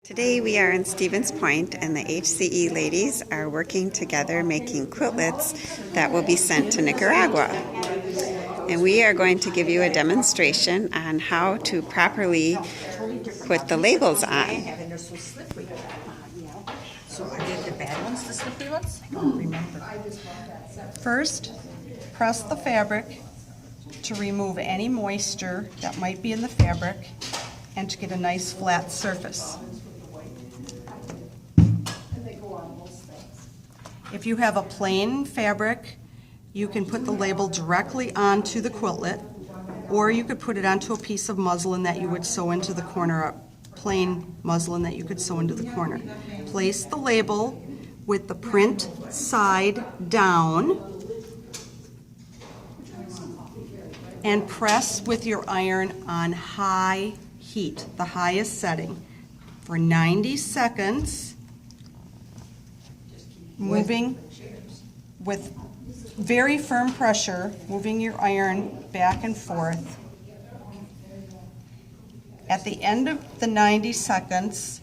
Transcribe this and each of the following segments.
Today we are in Stevens Point and the HCE ladies are working together making quiltlets that will be sent to Nicaragua. And we are going to give you a demonstration on how to properly put the labels on. So I did the bad ones, the slippery ones? I don't remember. First, press the fabric to remove any moisture that might be in the fabric and to get a nice flat surface. If you have a plain fabric, you can put the label directly onto the quiltlet, or you could put it onto a piece of muslin that you would sew into the corner, a plain muslin that you could sew into the corner. Place the label with the print side down and press with your iron on high heat, the highest setting, for 90 seconds. Moving with very firm pressure, moving your iron back and forth. At the end of the 90 seconds,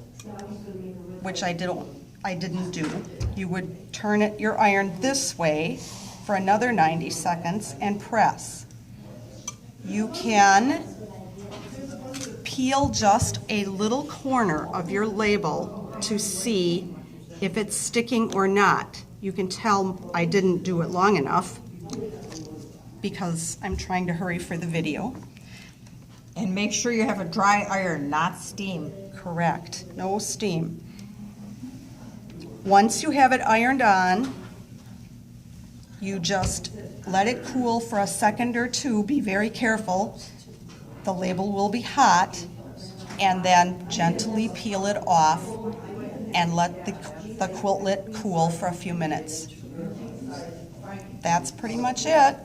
which I didn't do, you would turn your iron this way for another 90 seconds and press. You can peel just a little corner of your label to see if it's sticking or not. You can tell I didn't do it long enough because I'm trying to hurry for the video. And make sure you have a dry iron, not steam. Correct, no steam. Once you have it ironed on, you just let it cool for a second or two. Be very careful. The label will be hot, and then gently peel it off and let the quiltlet cool for a few minutes. That's pretty much it.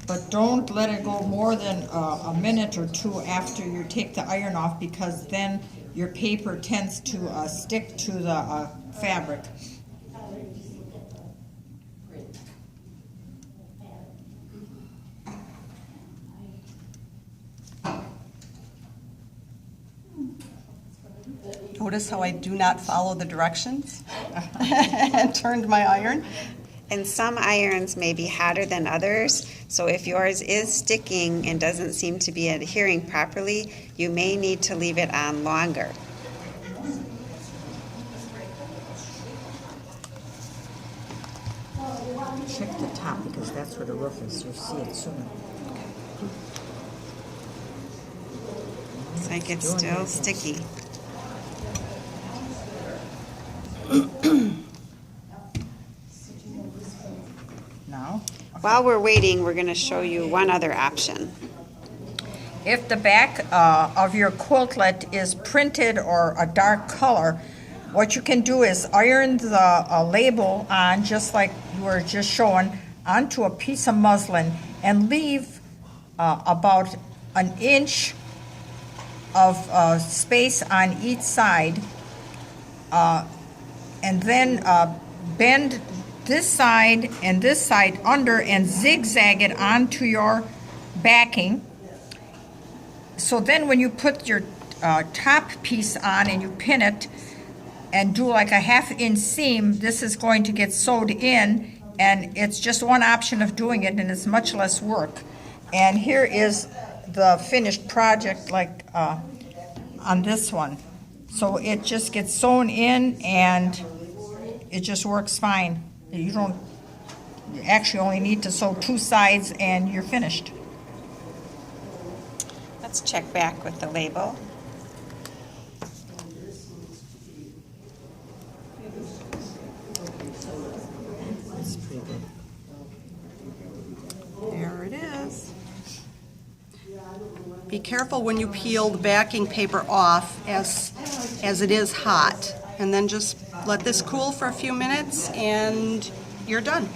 But don't let it go more than a minute or two after you take the iron off, because then your paper tends to stick to the fabric. Notice how I do not follow the directions and turned my iron. And some irons may be hotter than others, so if yours is sticking and doesn't seem to be adhering properly, you may need to leave it on longer. Check the top, because that's where the roof is. You'll see it soon. Looks like it's still sticky. Now, While we're waiting, we're going to show you one other option. if the back of your quiltlet is printed or a dark color, what you can do is iron the label on, just like you were just showing, onto a piece of muslin and leave about an inch of space on each side, and then bend this side and this side under and zigzag it onto your backing. So then when you put your top piece on and you pin it and do like a ½ inch seam, this is going to get sewed in, and it's just one option of doing it, and it's much less work. And here is the finished project, like on this one. So it just gets sewn in and it just works fine. You actually only need to sew 2 sides and you're finished. Let's check back with the label. That's pretty good. There it is. Be careful when you peel the backing paper off, as it is hot, and then just let this cool for a few minutes and you're done.